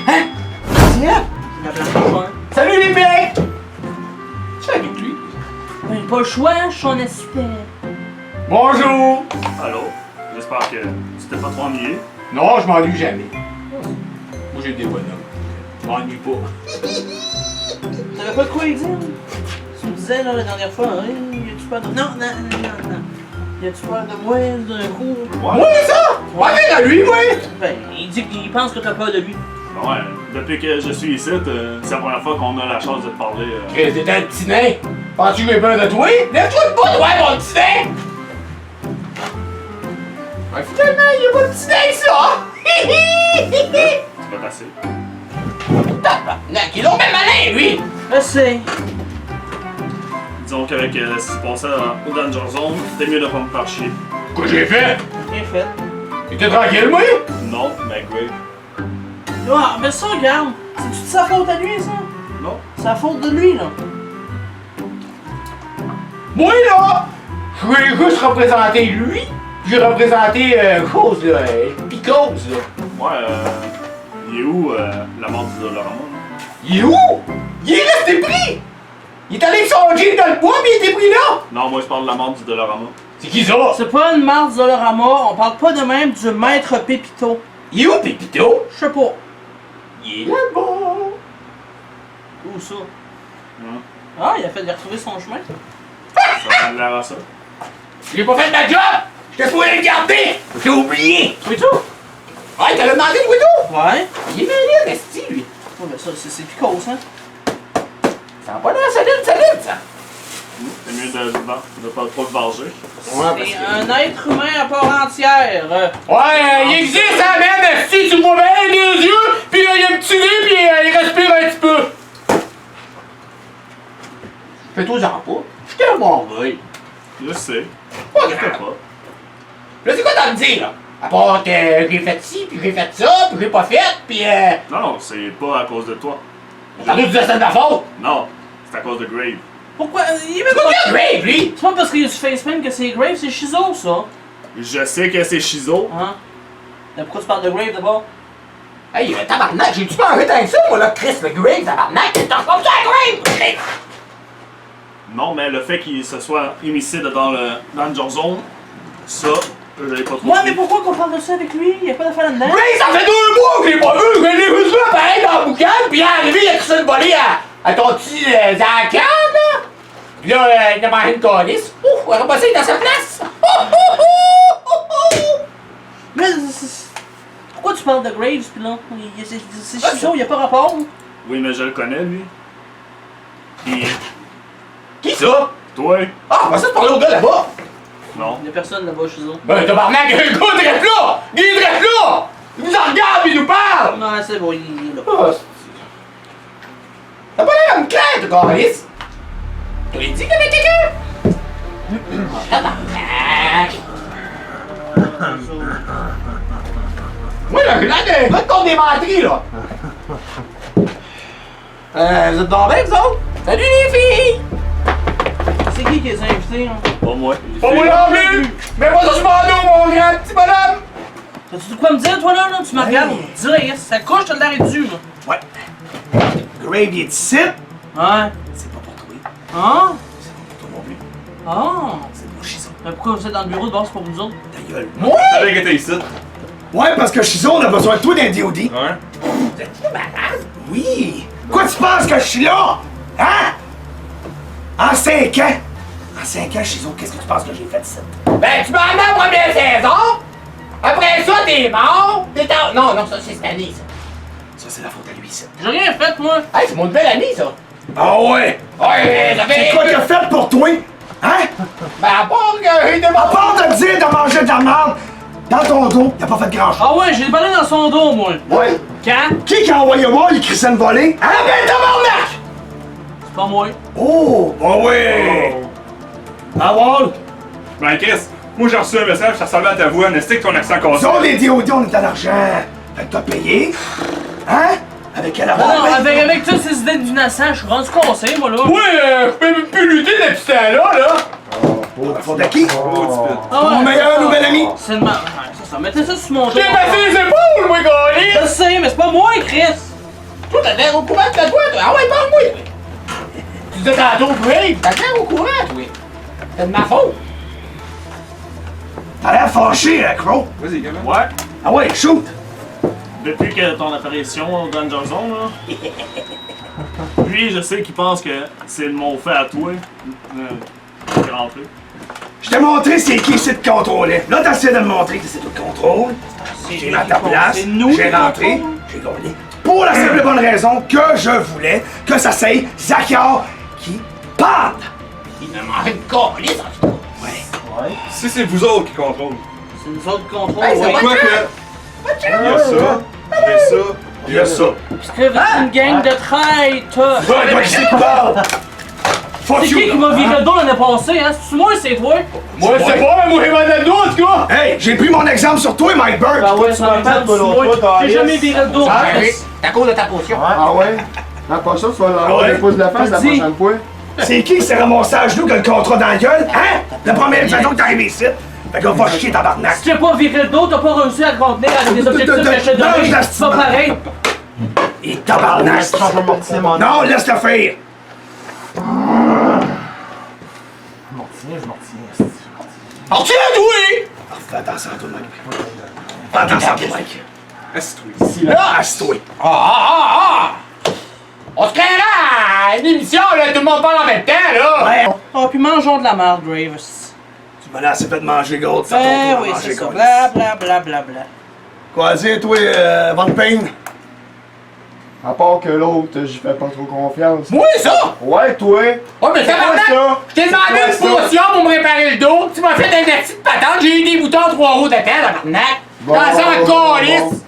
Hein? Tiens! La blanche, ouais. Salut les mecs! Tu es avec lui? Ben, pas le choix, je suis en assistant. Bonjour! Allô? J'espère que tu t'es pas trop ennuyé. Non, je m'ennuie jamais. Moi j'ai des bonhommes. Je m'ennuie pas. T'avais pas de quoi dire? Tu me disais là, la dernière fois, hein, y a-tu peur de... Non. Y a-tu peur de moi d'un coup? Oui, ça! Ouais, mais à lui, ouais! Ben, il dit qu'il pense que t'as peur de lui. Ouais, depuis que je suis ici, c'est la première fois qu'on a la chance de te parler. Chris, t'es un petit nain! Penses-tu que j'ai peur de toi? Lève-toi de pas, toi, mon petit nain! Ouais, finalement, il y a pas de petit nain, ça! Tu vas tasser. Tabarnak, il est donc même malin, lui! Je sais. Disons qu'avec ce qui se passait au Danger Zone, c'était mieux de pas me faire chier. Quoi j'ai fait? Bien fait. Il était tranquille, moi? Non, mais Grave. Ah, mais ça, regarde. C'est-tu de sa faute à lui, ça? Non. C'est la faute de lui, là. Moi, là, je voulais juste représenter lui, puis j'ai représenté chose, là, Picose, là. Ouais, il est où la mort du Dolorama? Il est où? Il est resté pris! Il est allé songer dans le bois, puis il était pris là! Non, moi je parle de la mort du Dolorama. C'est qui ça? C'est pas une marde Dolorama, on parle pas de même du maître Pépito. Il est où, Pépito? Je sais pas. Il est là-bas! Où ça? Hein? Ah, il a fait de retrouver son chemin. Ça a l'air à ça. J'ai pas fait ma job! J'étais supposé le garder! J'ai oublié! Twito? Ouais, t'as demandé le widow? Ouais. Il est mêlé, Resti, lui. Ouais, ben ça, c'est Picos, hein. Ça va pas l'air solide, ça! C'est mieux de pas trop le venger. C'est un être humain à part entière. Ouais, il existe, hein, même, Resti, tu le vois bien, deux yeux, puis il y a un petit nez, puis il respire un petit peu. Fais-toi-en pas. J'étais un bon gars. Je sais. Pas Je sais grave. pas. Là, c'est quoi t'as à me dire, là? À part que j'ai fait ci, puis j'ai fait ça, puis j'ai pas fait, puis Non, c'est pas à cause de toi. T'as dit que c'est de ma faute! Non, c'est à cause de Grave. Pourquoi? Il est C'est même pas pas... bien Grave, lui! C'est pas parce qu'il y a du facepalm que c'est Grave, c'est Shizo, ça. Je sais que c'est Shizo. Hein? Mais pourquoi tu parles de Grave d'abord? Hey, tabarnak, j'ai-tu pas envie d'être ça, moi, là, Chris, le Grave, tabarnak? T'es comme ça, Grave! Non, mais le fait qu'il se soit émissé dans le Danger Zone, ça, je l'avais pas trop. Ouais, mais pourquoi qu'on parle de ça avec lui? Il y a pas d'affaire là-dedans. Grave, ça fait 2 mois que je l'ai pas vu! Je l'ai vu ça, pareil, dans le boucan, puis il est arrivé, il a crissé le volet à ton petit Zakan, là! Puis là, il a mangé une calice. Ouf, on va passer dans sa place! Mais pourquoi tu parles de Graves pis là? C'est Shizo, il y a pas rapport. Oui, mais je le connais, lui. Puis, Qui ça? toi, Ah, bah ça, tu parlais au gars là-bas! non. Il y a personne là-bas, Shizo. Ben, tabarnak, le gars, il reste là! Il reste là! Il nous en regarde, il nous parle! Non, c'est bon, il est là. Ah, t'as pas l'air comme Claire, toi, Calice! Tu l'as dit qu'il y avait quelqu'un? Tabarnak! Moi, là, j'ai l'air d'un gars de ton démenterie, là! Vous êtes dans bien, vous autres? Salut, les filles! C'est qui les a invités, là? Pas moi. Pas moi non plus! Mais moi, ça, je m'en dos, mon grand petit bonhomme! T'as-tu de quoi me dire, toi, là? Tu me regardes, direct, ça couche, t'as l'air édu, là. Ouais. Grave, il est ici. Ouais. C'est pas pour toi. Ah? C'est pas pour toi non plus. Ah? C'est pour Shizo. Mais pourquoi vous êtes dans le bureau de base pour vous autres? Ta gueule. Moi? Tu savais que t'es ici? Ouais, parce que Shizo, on a besoin de toi dans le DOD. Ouais. Vous êtes malade? Oui. Quoi tu penses que je suis là? Hein? En 5 ans. En 5 ans, Shizo, qu'est-ce que tu penses que j'ai fait ici? Ben, tu m'as amené en première saison! Après ça, t'es mort! T'es en... Non, non, ça, c'est cette année, ça. Ça, c'est la faute à lui, ici. J'ai rien fait, moi. Hey, c'est mon nouvelle année, ça! Ah ouais? Ouais, ça fait... C'est quoi qu'il a fait pour toi? Hein? Ben, à part que j'ai À demandé... part de dire de manger de la merde dans ton dos, il a pas fait grand chose. Ah ouais, j'ai déballé dans son dos, moi. Ouais. Quand? Qui a envoyé voir les Christian volée? Hein? Ben, tabarnak! C'est pas moi. Oh! Ah ouais! Ah, Wall? Ben, Chris, moi j'ai reçu un message, ça ressemblait à ta voix, n'est-ce que ton accent cassé? Nous autres, les DOD, on est à l'argent. Fait que t'as payé. Hein? Avec quel Non, argent? non, avec toutes ces idées d'innocent, je suis rendu cassé, moi, là. Oui, je peux même plus lutter depuis ce temps-là, là! La faute à qui? Oh, tu peux. Ah ouais. Mon meilleur nouvel ami. C'est le mal. Ouais, ça, ça. Mettez ça sur mon dos. J'ai passé les épaules, moi, Je gars! le sais, mais c'est pas moi, Chris! Toi, t'as l'air au courant de ta toi? Ah ouais, parle-moi, toi! Tu disais tantôt, Brave, t'as l'air au courant, toi! C'est de ma faute! T'as l'air fâché, hein, Crow? Vas-y, gamin. Ouais. Ah ouais, shoot! Depuis que ton apparition au Danger Zone, là. Lui, je sais qu'il pense que c'est de mon fait à toi. Qui est rentré. Je t'ai montré c'est qui ici de contrôler. Là, t'essaies de me montrer que c'est tout le contrôle. J'ai mis à ta place, C'est nous j'ai qui rentré, contrôle. j'ai gagné. Pour la simple et bonne raison que je voulais que ça soit Zachar qui parle. Il me manque une colisse, en tout cas! Ouais. Si c'est vous autres qui contrôlent. C'est nous autres qui contrôlons, Hey, c'est ouais. pas Quoi que. Il y a ça, il y a ça, il y a ça. Parce que vous êtes une gang de traîtres! Ouais, toi qui sais qui parle. Fuck C'est you, qui là. m'a viré le dos l'année passée, hein? C'est moi, c'est toi? Moi, je sais pas, mais moi, j'ai mal dans le dos, en tout cas! Hey, j'ai pris mon exemple sur toi, Mike Bird. Ben ouais, ça m'appelle toi, sur l'autre moi. fois, J'ai t'as jamais Alice. viré le dos. Ah, Chris. oui, c'est à cause de ta potion. Ah ouais? La prochaine, tu vas l'envoyer ouais? des pouces de la face la Vas-y. prochaine fois. C'est qui qui s'est ramassé à genoux qui a le contrat dans la gueule? Hein? La première saison que t'es arrivé ici. Fait qu'on va chier tabarnak. Si tu n'as pas viré le dos, t'as pas réussi à te contenir avec des objectifs de- cachés de non, je riche. l'astime. C'est pas pareil. Et tabarnak. Tu un peu mortier, mon Non, laisse-le faire. Alors, tiens, toi! Fais attention à toi, Mike. Fais attention à toi, Mike. Assis-toi. Là! Assis-toi. Ah! On se créera une émission, là, tout le monde parle en même temps, là! Ouais. Oh, puis mangeons de la merde, Graves. Tu m'as assez fait de manger Gold. Ça Ben tombe, oui, manger c'est ça. Gold. Bla bla bla bla bla. Quoi dire, toi, Van Payne? À part que l'autre, j'y fais pas trop confiance. Moi, ça! Ouais, toi! Oh, mais C'est quoi tabarnak! ça? Je t'ai demandé C'est une quoi ça? potion pour me réparer le dos, tu m'as fait un petite patente, j'ai eu des boutons 3 roues de temps, tabarnak! Bon, Dans ça, bon, ma calice!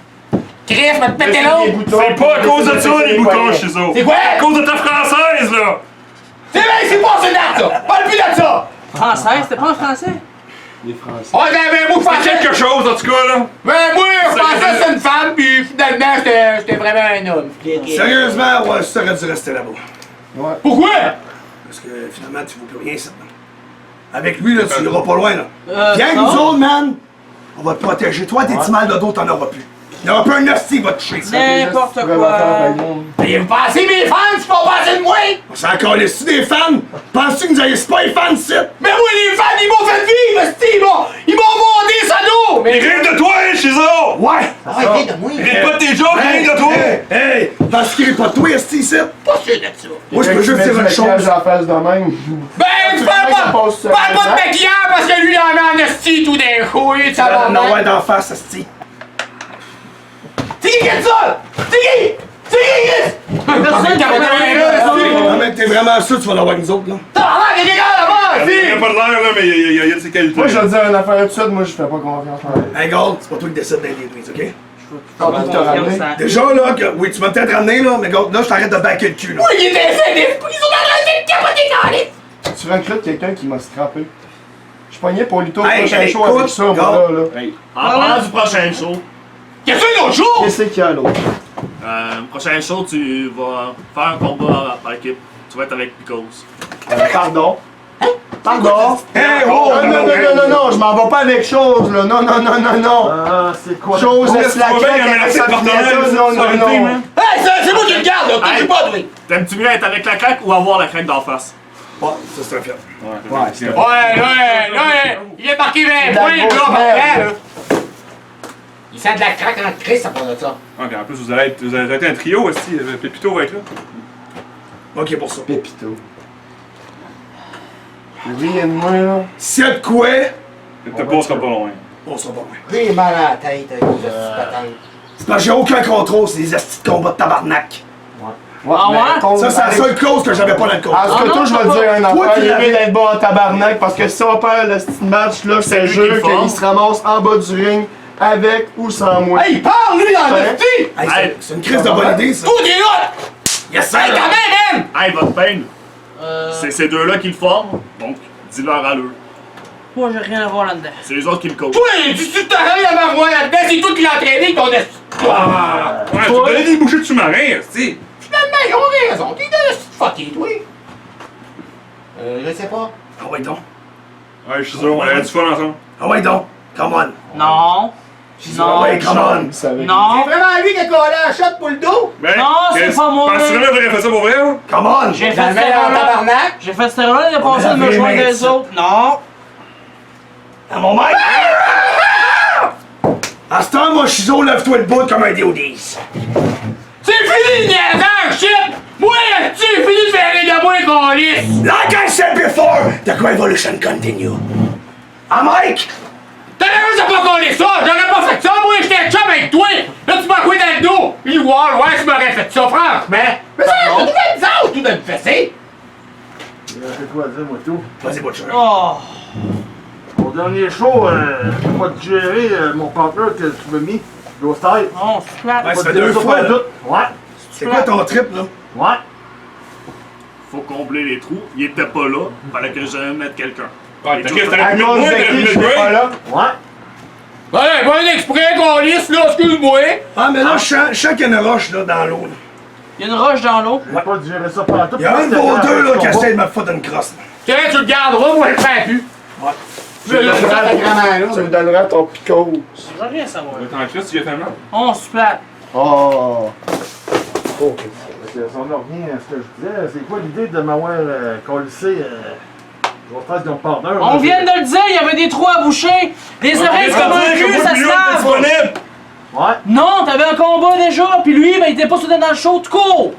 Chris, m'a te pété l'autre! C'est pas à cause de ça, les boutons chez eux. C'est quoi? À cause de ta française, là. C'est vrai, c'est pas ce date, ça! Parle plus de ça! Français, c'était pas en français? Les Français. Oh, ben, moi, je pensais... Quelque chose, en tout cas, là. Ben, moi, je pensais que c'était une femme, puis finalement, j'étais vraiment un homme. Sérieusement, ouais, ça aurait dû rester là-bas. Ouais. Pourquoi? Parce que finalement, tu vaux plus rien, ça. Avec lui, là, tu iras pas loin, là. Viens, non. nous autres, man! On va te protéger. Toi, tes petits mal de dos, t'en auras plus. Il n'y aura pas un hostie qui va te toucher, ça. N'importe Tu pourrais me faire quoi. avec moi. Et vous pensez mes fans, c'est pas passer de moi? On s'en calisse-tu des fans? Penses-tu que nous ayons pas les fans, ici? Mais moi, les fans, ils m'ont fait vivre, hostie, ils m'ont mondé ça dos! Ils rient de toi, chez eux. Ouais! Arrêtez de moi! Ils rient pas de tes jokes, ils rient de toi. Hey! Parce qu'il est pas de toi, esti, ici? Pas sûr de ça! Moi, je peux juste dire une chose. à la face de même. Ben, tu parles pas de maquillage parce que lui, il en a en hostie tout d'un coup, tu sais, Non, ouais, d'en face, esti. C'est qui qui a dit ça? C'est qui? C'est qui? Personne qui a Non, mais t'es vraiment sûr que tu vas l'avoir avec nous autres, là? T'as l'air qu'il y a des gars là-bas, Il y a si! pas de l'air, là, mais il y a de ses qualités. Moi, je vais te dire une affaire tout de suite, moi, je fais pas confiance en elle. Hey, Gold, c'est pas toi qui décides d'aider ok? Quand tu te ramener. Déjà, là, que, oui, tu m'as peut-être ramené, là, mais Gold, là, je t'arrête de backer le cul, là. Oui, il était fait des... Ils sont en train de capoter dans les... Tu recrutes quelqu'un qui m'a scrappé. Je suis pogné pour Lito Hey, le prochain show écoute, avec ça, moi, Gold. là. En parlant du prochain show, Qu'est-ce que l'autre jour? Qu'est-ce qu'il y a, l'autre? prochain show, tu vas faire un combat par équipe. Tu vas être avec Picos. Pardon? Pardon? Hey, oh! Non, je m'en vais pas avec chose, là. Non. Ah, c'est quoi? Oh, Chose, laisse-toi la bien, claque il y a un avec accès sa de partenaire, pignata, non. Hey, c'est moi qui le garde, là, Hey. touchez pas, toi! T'aimes-tu mieux être avec la craque ou avoir la craque d'en face? Ouais, ça, c'est un fiat. Ouais, il est marqué 20 points, le gars, par là, là. Il sent de la craque en crise, ça parle de ça. Ah, puis en plus, vous allez être un trio aussi. Pépito va être là. Ok, pour ça. Pépito. Rien de moi, là. S'il y a de quoi, Te passera pas loin. on sera pas loin. J'ai mal à la tête avec cause de cette patente. C'est parce que j'ai aucun contrôle, c'est des astis de combat de tabarnak. Ouais, Ah mais ouais? contre- Ça, c'est la seule cause que j'avais pas dans le En contrôle. tout cas, toi, je vais te dire un Toi, affaire, tu il est l'avais. mieux d'être bon en tabarnak, parce que si on perd le petit match, là, c'est lui jeu qui le forme. qu'il se ramasse en bas du ring, avec ou sans moi. Hey, il parle, lui, en Ouais. hostie! Hey, c'est une crise de bonne idée, ça. Tout est là! Yes, sir! Hey, quand même, man! Hey, votre peine, c'est ces deux-là qui le forment, donc dis-leur à l'eux. Moi, j'ai rien à voir là-dedans. C'est les autres qui le coachent. Toi, tu t'as rien avant moi là-dedans, c'est toi qui l'as entraîné, ton esti. Ouais, tu donnais des bouchées de sous-marin, esti. Finalement, ils ont raison, t'es de esti fucké, toi. Je sais pas. Ah ouais, donc. Ouais, je suis sûr, on avait du fun ensemble. Ah ouais, donc. Come on. Non. Non, Ouais, come on! Il savait. Non, C'est vraiment lui qui a collé un shot pour le dos? Ben, Non, c'est Chris, pas moi. Penses-tu vraiment que j'aurais fait ça pour vrai, hein? Come on! j'ai Dans fait le cette meilleur erreur-là. tabarnak? J'ai fait cette erreur-là de passer de me avait joindre aimé les ça. autres. Non. À mon mec! À ce temps, moi, Chizo, lève-toi le bout comme un DO10. C'est fini le niaisage, shit! Moi, c'est fini de faire rire de moi, câlisse! Like I said before, the revolution continue. Ah, Mike! T'aurais juste à pas coller ça! J'aurais pas fait ça, moi, j'étais chum avec toi! Là, tu m'as coué dans le dos! Il voit, ouais, je m'aurais fait ça, franchement! Mais ça, c'est tout bizarre, tout de me fesser! Il a fait quoi à dire, moi, tout? Vas-y, Butcher. Oh. Au dernier show, je peux pas te gérer mon partenaire que tu m'as mis. Ghost Style. Non, c'est plate. Ouais, ça Pas te fait dire 2 ça fois, pas là. tout. Ouais. C'est quoi ton trip, là? Ouais. Faut combler les trous. Il était pas là. Fallait que j'aille mettre quelqu'un. Ah, Et t'as tout- qu'à À t'aurais pu mettre cause moi, de t'aurais pu qui je mettre suis pas Gray. là. Ouais. Ouais, pas un exprès, câlisse, là, excuse-moi! Ah, mais là, je sens qu'il y a une roche, là, dans l'eau, là. Il y a une roche dans l'eau. Je vais pas te gérer ça par tout. Il y a un de vos deux, là, qui essaie de me foutre une crosse, là. Tiens, tu le garderas, moi, je le ferai plus! Ouais. Je le ferai à ta grand-mère, Tu me là! donneras ton picot. Je veux rien savoir. Attends, Chris, tu viens faire mal. Oh, c'est plate. Oh. Oh. On en revient à ce que je disais. C'est quoi l'idée de m'avoir collissé Ghost Style comme partenaire? On vient de le dire, il y avait des trous à boucher. Des oreilles comme un cul, ça se lave. disponible! Ouais. Non, t'avais un combat déjà, puis lui, ben, il était pas soudain dans le show, tout court.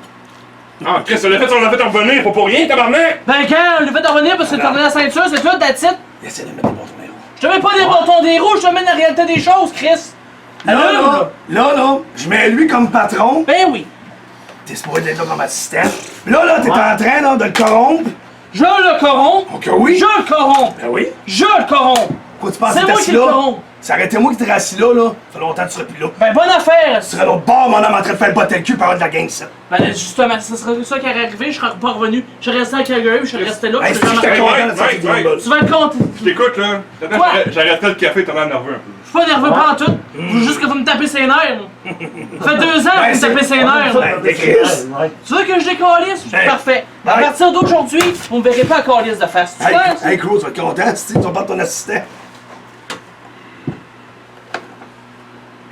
Ah, Chris, on l'a fait revenir, faut pour rien, tabarnak! Ben, quand on lui fait revenir parce que t'as donné la ceinture, c'est tout, that's it. Essaie de mettre des bâtons héros. Je te mets pas des bâtons des roues, je te mets la réalité des choses, Chris. Allume. Là, je mets lui comme patron. Ben oui. T'es supposé être là comme assistant. Puis là, t'es en train, là, de le corrompre. Je le corromps. Ok, oui. Je le corromps. Ben oui. Je le corromps. Pourquoi tu penses C'est que t'es moi qui assis le là? corromps. Ça aurait été moi qui t'aurais assis là, là. Ça fait longtemps que tu serais plus là. Ben, bonne affaire. Tu serais l'autre bord, mon homme, en train de faire le botter le cul par de la gang, ça. Ben, justement, ce serait ça qui aurait arrivé, je serais pas revenu. Je serais resté à Calgary, puis je serais resté là, puis Hey, je si serais j'étais jamais- content de sortir du ouais. rumble. Tu vas le compter. Je t'écoute, là. Attends, Quoi? j'arrêterai le café, t'as l'air nerveux un peu. Je suis pas nerveux pas en tout. Je veux juste que vous me tapez ses nerfs. Ça fait 2 ans que vous me c'est- tapez ses nerfs. Ben, t'es Chris. Ouais. Tu veux que je décalisse? Hey. Parfait. À Hey. partir d'aujourd'hui, vous me verrez pas à calice de face. Tu Hey, penses? hey, Cruz, tu vas être content, tu vas battre ton assistant.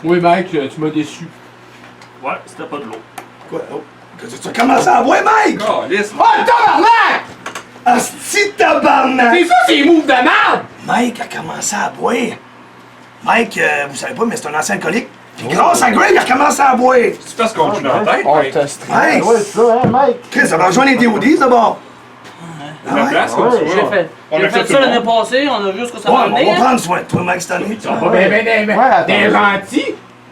Oui, mec, tu m'as déçu. Ouais, c'était pas de l'eau. Quoi? Oh. Tu as commencé à boire, Mike! Oh, lisse! Oh, le tabarnak! Asti tabarnak! C'est ça, c'est move de merde! Mike a commencé à boire. Mike, vous savez pas, mais c'est un ancien alcoolique. Puis grâce à Greg, il a commencé à boire. C'est parce qu'on joue dans la tête. Oh, ouais. t'as stressé. Mike! Ouais, c'est ça, hein, Mike? Chris, ça va rejoindre les DODs d'abord. Ah La ouais? place, comme ça. Ouais, J'ai fait ça l'année passée, on a vu ce que ça Ouais, va on amener. va prendre soin de toi, Mike, cette année. Oh, ben, Ouais, attends. t'es gentil!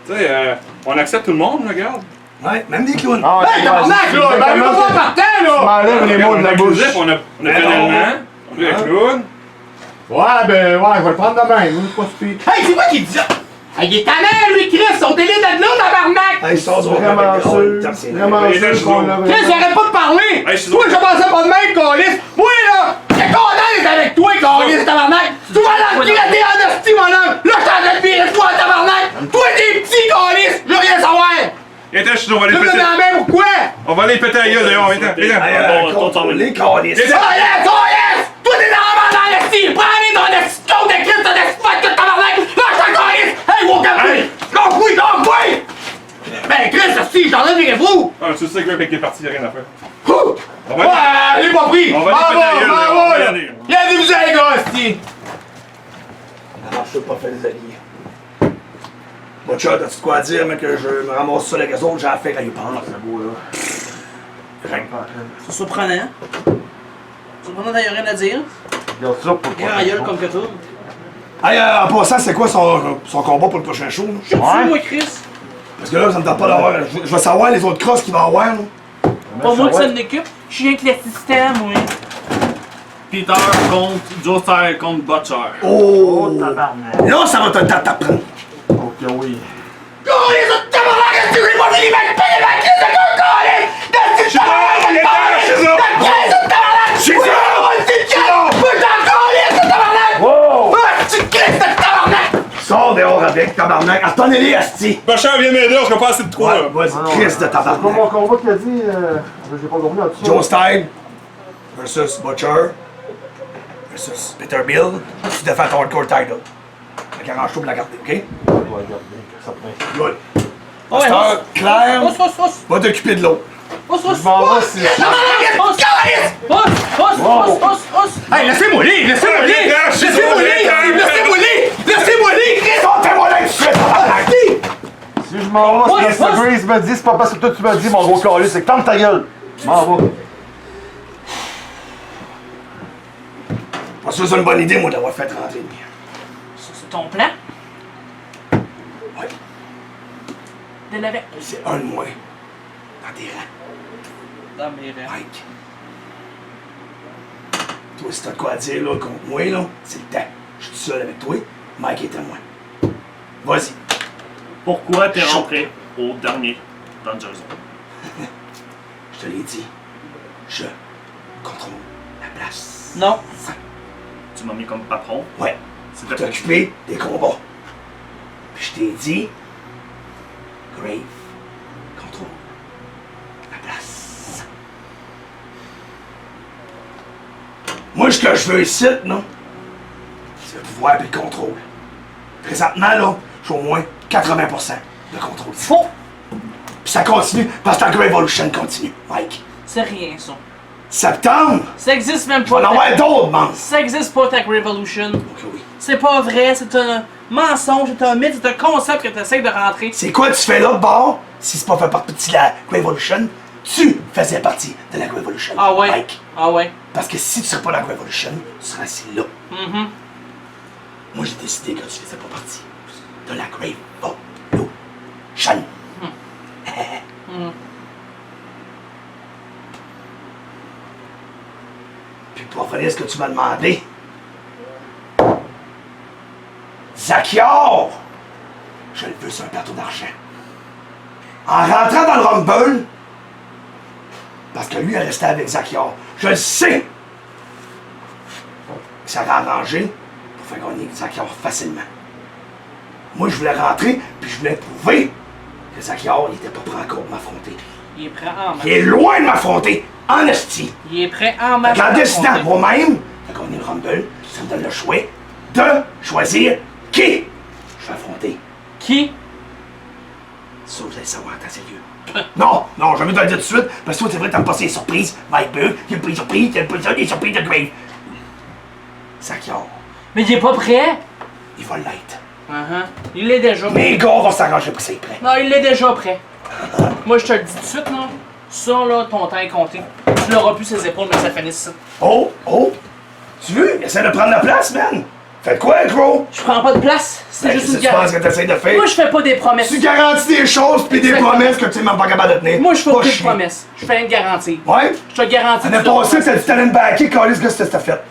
Tu sais, on accepte tout le monde, regarde. Ouais, même des clowns. Ah, Ben, tabarnak, là! Ben, il va pas partant, Tu là! m'enlèves les mots de la bouche. On a Ben fait non. l'allemand, on a le clown. Ouais, ben, ouais, je vais le prendre de même, c'est pas stupide. Hey, c'est moi qui dis ça! Hey, il est tannant, lui, Chris! On délire de là, tabarnak! Hey, sors du Vraiment sûr, vraiment Les sûr gens, qu'on je l'aurait. Chris, j'arrête pas de parler! Hey, je suis Toi, je pensais pas de même, câlisse! Moi, là, t'es content d'être avec toi, câlisse, tabarnak! Tu vas l'engratter en hostie, mon homme! Là, je t'en train de virer toi, tabarnak! Toi, t'es petit, câlisse! Je veux rien savoir! Viens, je suis on va Tu aller me péter. dans la main, pourquoi? On va aller péter la gueule, d'ailleurs, viens, viens. Les calices. Oh yes! Oh yes! Toi, t'es dans la merde dans l'hostie! Prends-les dans le côte de Christ, ton hostie de tabarnak! Lâche ta câlisse! Hey, mon café! Lâche-moi, lâche-moi! Ben, Chris, hostie, je t'en train de virer fou! Ah, tu sais que Greg est parti, y'a rien à faire. Ouh! On va Ouais, aller- elle est pas pris! On va aller péter la gueule, là, on va y aller. Y'a des vous les gars, hostie! Alors, je peux pas faire des alliés. Butcher, t'as-tu de quoi à dire, mais que je me ramasse ça avec les autres, j'ai affaire à y prendre. C'est beau, là. C'est surprenant. Surprenant, t'as rien à dire. Regarde ça pour Grand gueule comme que tout. Hey, en passant, c'est quoi son combat pour le prochain show? Là? Je suis fou, moi, Chris. Parce que là, ça me tente pas d'avoir. Je veux savoir les autres crosses qu'il va avoir. Là. Pas moi que ça m'occupe. Je suis avec le système, oui. Peter contre Joe Style contre Butcher. Oh! tabarnak. Là, ça va te le temps de t'apprendre. Ok, oui. Oh, les autres tabarnak, est-ce que j'ai pas fini ma paix, ma crise de cocaïne! Est-ce que je Sors dehors avec, tabarnak. Attendez-les, asti. Bachar, viens m'aider, je vais pas assez de trous, Ouais, là. vas-y, Ah non, Chris de c'est pas tabarnak. mon combat qu'il a dit. J'ai pas compris là-dessus. Joe Style versus Butcher versus Peter Bill. Tu défends ton hardcore title. Fait qu'il arrange tout pour la garder, ok? Ouais. vais regarder que ça prend. Good. Ouais, Pasteur, Claire, Pousse! va t'occuper de l'autre. Pousse! Je m'en vais si. Hey, laissez-moi lire! Laissez-moi lire! Laissez-moi lire! Laissez-moi lire! Laissez-moi lire! Fais-moi là tout de suite, tabarnak! Si je m'en vais, c'est parce que Grace me dit, c'est pas parce que toi tu m'as dit, mon gros calice, c'est que ferme ta gueule. Je m'en vais. Pas sûr que c'est une bonne idée, moi, d'avoir fait rentrer lui. C'est ton plan? Ouais, De l'avec. c'est un de moins. Dans tes rangs, Dans mes rêves. Mike. Toi, si t'as de quoi à dire, là, contre moi, là, c'est le temps. Je suis tout seul avec toi, Mike est à moi. Vas-y. Pourquoi t'es rentré au dernier Danger Zone? Je te l'ai dit. Je contrôle la place. Non. Tu m'as mis comme patron. Ouais. C'était Pour t'occuper des combats. Puis je t'ai dit, Grave contrôle la place. Moi, ce que je veux ici, non, c'est le pouvoir et le contrôle. Présentement, là, j'ai au moins 80% de contrôle. Faux! Puis ça continue parce que la Grave Evolution continue, Mike. C'est rien, ça. Septembre, Ça existe même je vais pas. en avoir d'autres, man. Ça existe pas, ta Revolution. Ok, oui. C'est pas vrai, c'est un mensonge, c'est un mythe, c'est un concept que tu essaies de rentrer. C'est quoi tu fais là de bord si c'est pas fait partie de la Grave Evolution? Tu faisais partie de la Grave Evolution, Ah ouais? Mike. Ah ouais? Parce que si tu serais pas dans la Grave Evolution, tu serais assis là. Mhm. Moi, j'ai décidé que tu faisais pas partie de la Grave Evolution. Mhm. Puis pour revenir à ce que tu m'as demandé, Zachior, je le veux sur un plateau d'argent. En rentrant dans le Rumble, parce que lui est resté avec Zachior, je le sais que ça va arranger pour faire gagner Zachior facilement. Moi, je voulais rentrer, puis je voulais prouver que Zachior n'était pas prêt encore de m'affronter. Il est prêt en masse. Il est loin de m'affronter, en esti. Il est prêt en masse. En décidant moi-même de gagner le Rumble, ça me donne le choix de choisir qui je vais affronter. Qui? Ça, vous allez savoir, attends, sérieux. Non, je vais te le dire tout de suite, parce que toi, c'est vrai, t'aimes pas ces surprises. Mike Burke, il y a pas de surprise, il y a pas de surprise de Grave. Zachior, Mais il est pas prêt. il va l'être. Il l'est déjà. Mes gars vont s'arranger pour que c'est prêt. Non, il l'est déjà prêt. Moi, je te le dis tout de suite, non? Ça, là, ton temps est compté. Tu l'auras plus ses épaules, mais ça finit ça. Oh! Tu veux? Essaie de prendre la place, man! Faites quoi, gros? Je prends pas de place. C'est juste une Qu'est-ce que tu penses garantie. que t'essaies de faire? Moi, je fais pas des promesses. Tu garantis des choses pis des Exactement. promesses que tu n'es même pas capable de tenir. Moi, je fais Pas aucune chier. promesse. Je fais une garantie. Ouais? Je te garantis. L'année tu l'auras passée, pas. t'as dit que t'allais me backer, quand ce que c'était fait.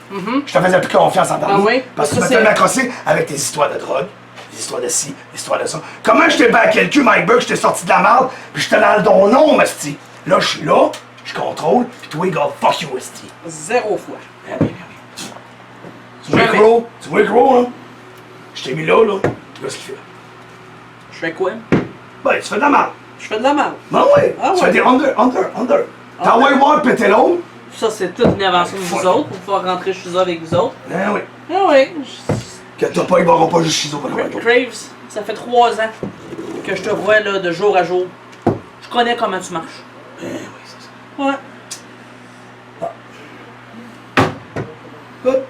Je te faisais plus confiance en dernier. Ah oui? Parce que tu Ça, m'as c'est- tellement crossé avec tes histoires de drogue, des histoires de ci, des histoires de ça. Comment je t'ai backé le cul, Mike Burke, je t'ai sorti de la merde, puis j'étais dans le don non, esti. Là, je suis là, je contrôle, puis toi, gars, fuck you, esti. 0 fois. Tu vois, Jamais. gros? Tu vois, gros, hein? Je t'ai mis là, là. Tu vois ce qu'il fait. Je fais quoi? Ben, tu fais de la merde. Je fais de la merde. Ben ouais. Ah Tu ouais. fais des under. T'as envoyé voir péter l'autre? Ça, c'est toute une invention de vous autres pour pouvoir rentrer chez eux avec vous autres. Ben oui. Ah ouais. Que t'as pas, ils vont pas juste chez eux. Craves, ça fait 3 ans que je te vois là de jour à jour. Je connais comment tu marches. Ben oui, c'est ça. Ouais. Good.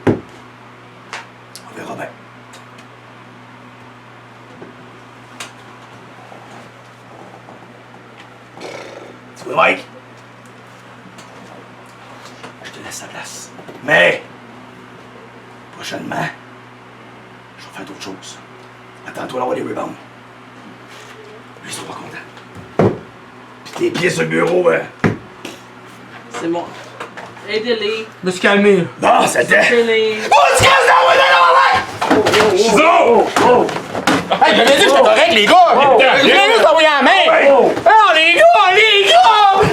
On verra bien. Tu vois, Mike? Je te laisse la place. Mais, prochainement, je vais faire d'autres choses. Attends-toi d'avoir des rebounds. Lui, ils sont pas contents. Puis tes pieds sur le bureau, C'est bon. Aidez-les. Je me suis calmé. Bon, c'était... Aidez-les. Oh, tu casses dans moi, Chizo! Hey, je l'ai dit que j'étais correct, les gars! Je l'ai juste envoyé à la main! Ouais. Oh, les gars!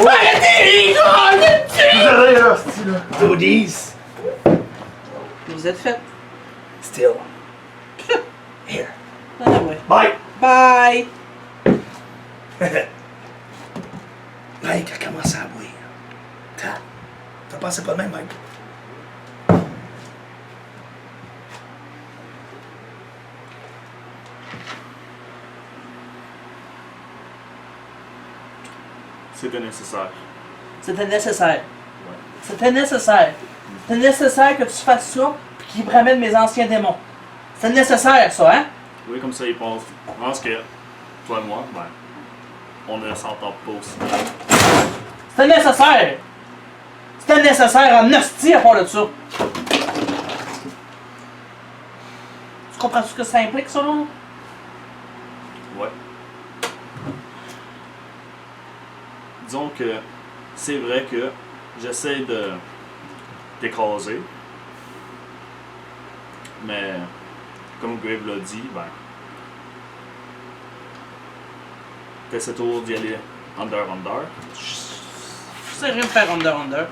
Arrêtez, les gars! Arrêtez! Désolé, là, style, là. Goodies. Vous êtes fait. Still. Here. Ah ouais. Bye. Bye. Mike a commencé à boire. T'as pensé pas de même, Mike? C'était nécessaire. C'était nécessaire. C'était nécessaire. C'était nécessaire que tu fasses ça puis qu'il me ramène mes anciens démons. C'était nécessaire, ça, hein? Oui, comme ça, il pense. Je pense que toi et moi, ben, on ne s'entend pas aussi. C'était nécessaire! C'était nécessaire en hostie à part de ça. Tu comprends ce que ça implique, ça, là? Ouais. Disons que c'est vrai que j'essaie de t'écraser. Mais, comme Grave l'a dit, ben. T'essaies toujours d'y aller under. Je sais rien de faire under.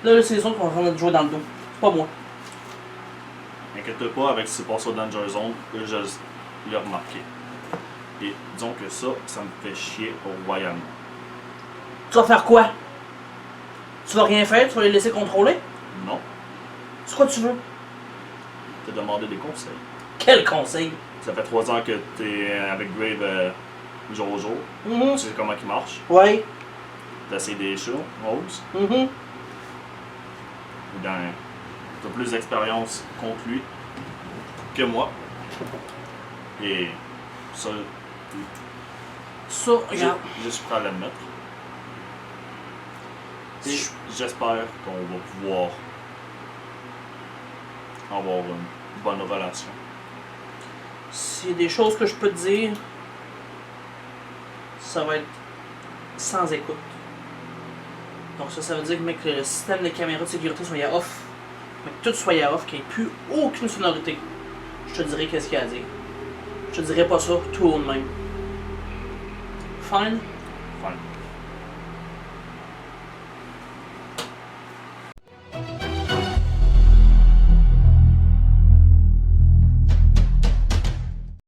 Là, c'est les autres qui vont en train de jouer dans le dos. C'est pas moi. Inquiète pas avec ce qui se passe au Danger Zone, je l'ai remarqué. Et disons que ça me fait chier royalement. Tu vas faire quoi? Tu vas rien faire? Tu vas les laisser contrôler? Non, C'est quoi tu veux? te demander des conseils. Quel conseil? Ça fait 3 ans que t'es avec Grave jour au jour. Mhm. Tu sais comment il marche. Ouais. T'as essayé des choses, Rose. Mhm. T'as plus d'expérience contre lui que moi. Et ça, Ça, regarde. je suis prêt à l'admettre. Et j'espère qu'on va pouvoir avoir une bonne relation. S'il y a des choses que je peux te dire, ça va être sans écoute. Donc ça veut dire que, mec, que le système de caméra de sécurité soit à off. Mais que tout soit à off, qu'il n'y ait plus aucune sonorité. Je te dirai qu'est-ce qu'il y a à dire. Je te dirai pas ça tout haut de même. Fine? Fine.